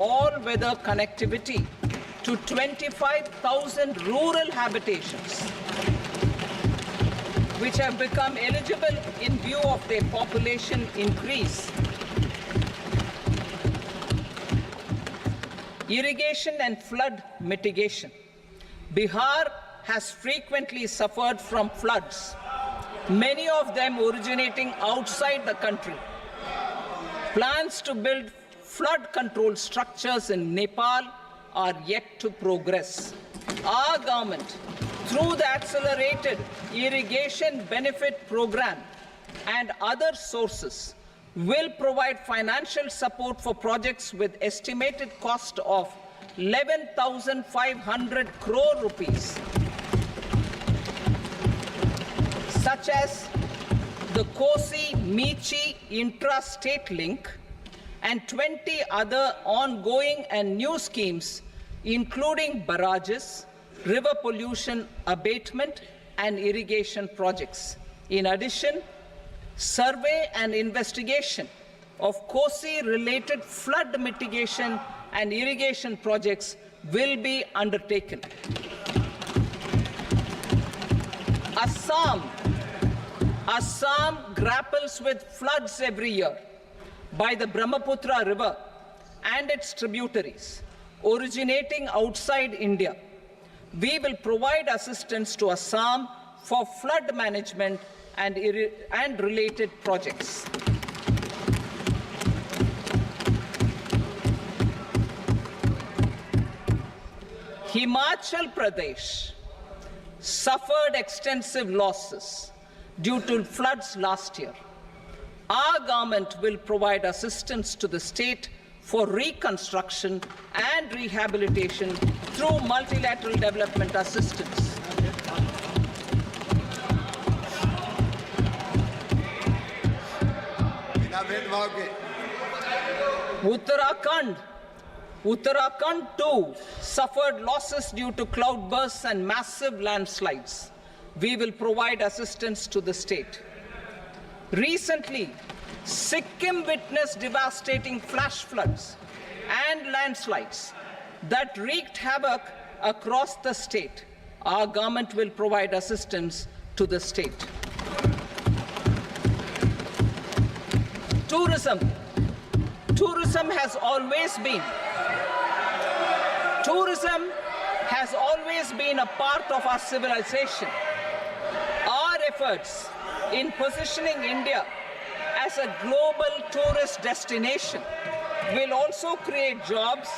all-weather connectivity to 25,000 rural habitations, which have become eligible in view of their population increase. Irrigation and flood mitigation. Bihar has frequently suffered from floods, many of them originating outside the country. Plans to build flood control structures in Nepal are yet to progress. Our government, through the Accelerated Irrigation Benefit Program and other sources, will provide financial support for projects with estimated cost of 11,500 crore rupees, such as the Kosi-Michi intra-state link and 20 other ongoing and new schemes, including barrages, river pollution abatement, and irrigation projects. In addition, survey and investigation of Kosi-related flood mitigation and irrigation projects will be undertaken. Assam grapples with floods every year by the Brahmaputra River and its tributaries originating outside India. We will provide assistance to Assam for flood management and related projects. Himachal Pradesh suffered extensive losses due to floods last year. Our government will provide assistance to the state for reconstruction and rehabilitation through multilateral development assistance. Uttarakhand too suffered losses due to cloudbursts and massive landslides. We will provide assistance to the state. Recently, Sikkim witnessed devastating flash floods and landslides that wreaked havoc across the state. Our government will provide assistance to the state. Tourism has always been a part of our civilization. Our efforts in positioning India as a global tourist destination will also create jobs,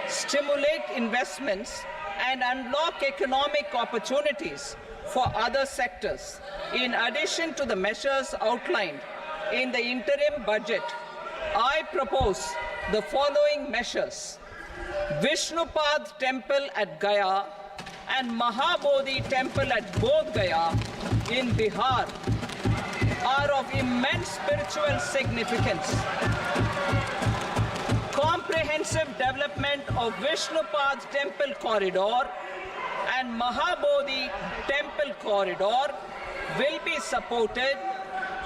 stimulate investments, and unlock economic opportunities for other sectors. In addition to the measures outlined in the interim budget, I propose the following measures. Vishnupad Temple at Gaya and Mahabodhi Temple at Bodh Gaya in Bihar are of immense spiritual significance. Comprehensive development of Vishnupad Temple Corridor and Mahabodhi Temple Corridor will be supported,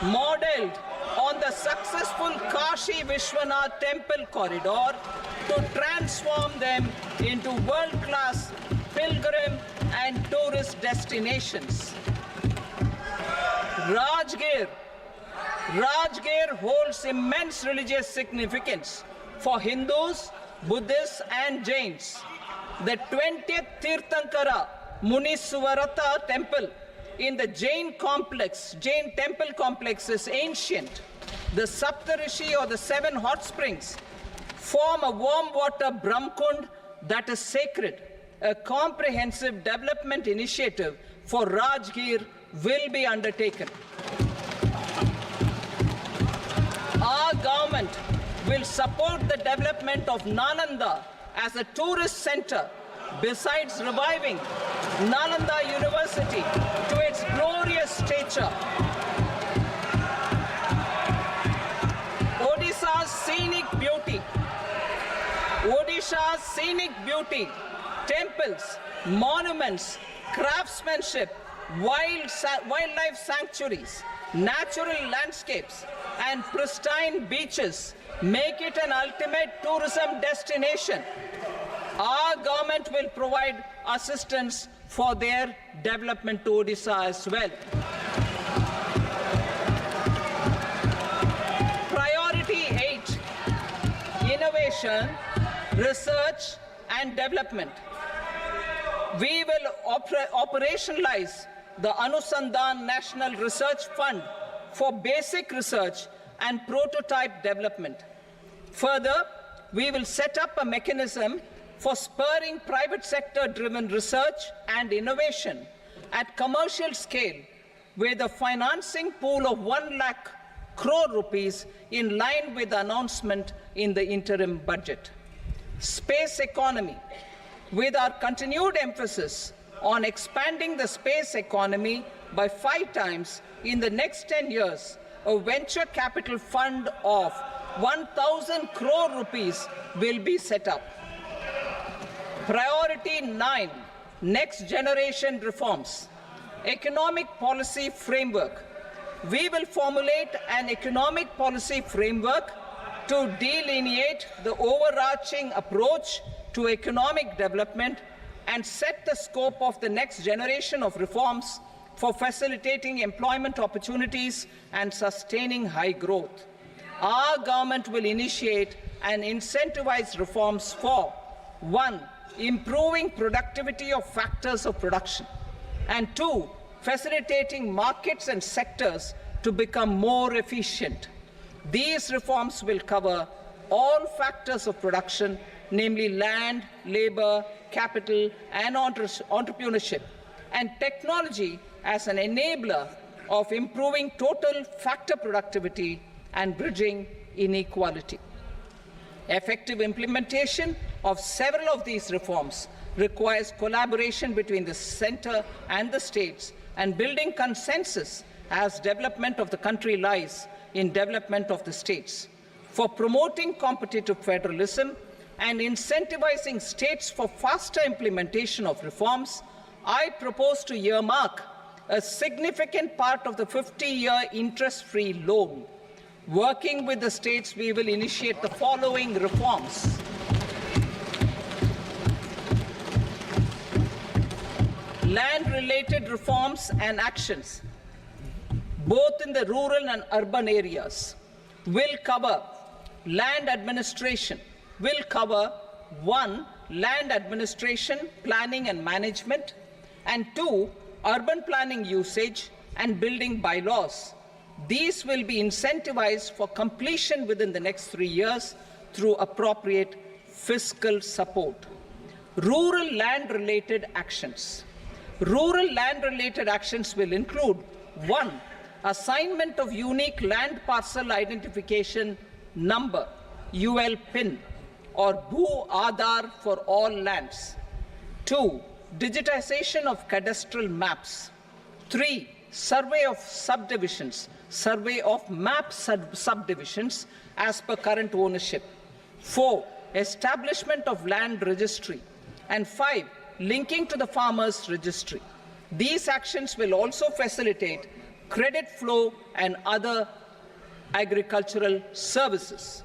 modeled on the successful Kashi Vishwanath Temple Corridor to transform them into world-class pilgrim and tourist destinations. Rajgir holds immense religious significance for Hindus, Buddhists, and Jains. The 20th Tirthankara Muniswarata temple in the Jain temple complex is ancient. The Saptarishi, or the 7 hot springs, form a warm water Brahmkund that is sacred. A comprehensive development initiative for Rajgir will be undertaken. Our government will support the development of Nalanda as a tourist center, besides reviving Nalanda University to its glorious stature. Odisha's scenic beauty, temples, monuments, craftsmanship, wildlife sanctuaries, natural landscapes and pristine beaches make it an ultimate tourism destination. Our government will provide assistance for their development to Odisha as well. Priority 8, innovation, research and development. We will operationalize the Anusandhan National Research Fund for basic research and prototype development. Further, we will set up a mechanism for spurring private sector-driven research and innovation at commercial scale with a financing pool of 1 lakh crore rupees in line with the announcement in the interim budget. Space economy. With our continued emphasis on expanding the space economy by 5 times in the next 10 years, a venture capital fund of 1,000 crore rupees will be set up. Priority 9, next generation reforms. Economic policy framework. We will formulate an economic policy framework to delineate the overarching approach to economic development and set the scope of the next generation of reforms for facilitating employment opportunities and sustaining high growth. Our government will initiate and incentivize reforms for 1. Improving productivity of factors of production, and 2. Facilitating markets and sectors to become more efficient. These reforms will cover all factors of production, namely land, labor, capital, and entrepreneurship, and technology as an enabler of improving total factor productivity and bridging inequality. Effective implementation of several of these reforms requires collaboration between the center and the states and building consensus as development of the country lies in development of the states. For promoting competitive federalism and incentivizing states for faster implementation of reforms, I propose to earmark a significant part of the 50-year interest-free loan. Working with the states, we will initiate the following reforms. Land-related reforms and actions, both in the rural and urban areas, will cover land administration, will cover 1. Land administration, planning and management, and 2. Urban planning usage and building bylaws. These will be incentivized for completion within the next 3 years through appropriate fiscal support. Rural land-related actions. Rural land-related actions will include 1. Assignment of unique land parcel identification number, UL PIN, or Bhu Aadhaar for all lands. 2. Digitization of cadastral maps. 3. Survey of subdivisions, survey of map subdivisions as per current ownership. 4. Establishment of land registry. And 5. Linking to the farmers registry. These actions will also facilitate credit flow and other agricultural services.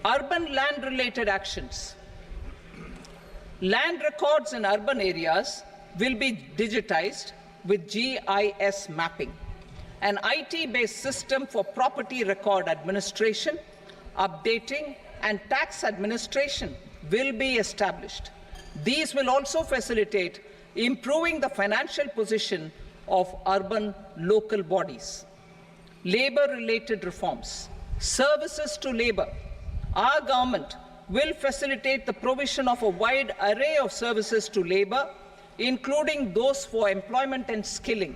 Urban land-related actions. Land records in urban areas will be digitized with GIS mapping. An IT-based system for property record administration, updating, and tax administration will be established. These will also facilitate improving the financial position of urban local bodies. Labor-related reforms. Services to labor. Our government will facilitate the provision of a wide array of services to labor, including those for employment and skilling.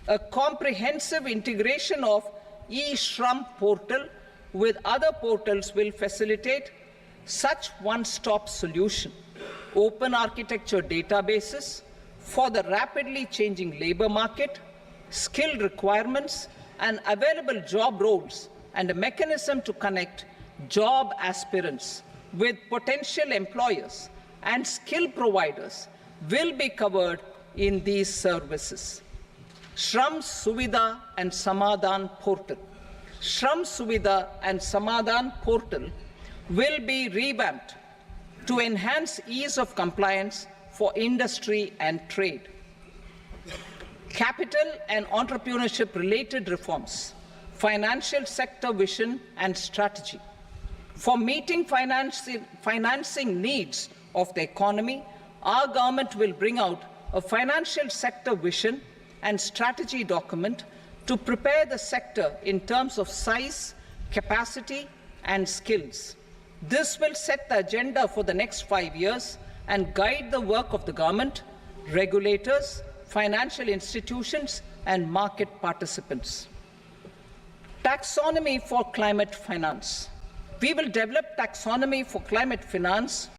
A comprehensive integration of e-Shram portal with other portals will facilitate such one-stop solution. Open architecture databases for the rapidly changing labor market, skill requirements, and available job roles, and a mechanism to connect job aspirants with potential employers and skill providers will be covered in these services. Shram Suvidha and Samadhan portal. Shram Suvidha and Samadhan portal will be revamped to enhance ease of compliance for industry and trade. Capital and entrepreneurship related reforms, financial sector vision and strategy. For meeting financing needs of the economy, our government will bring out a financial sector vision and strategy document to prepare the sector in terms of size, capacity, and skills. This will set the agenda for the next 5 years and guide the work of the government, regulators, financial institutions, and market participants. Taxonomy for climate finance. We will develop taxonomy for climate finance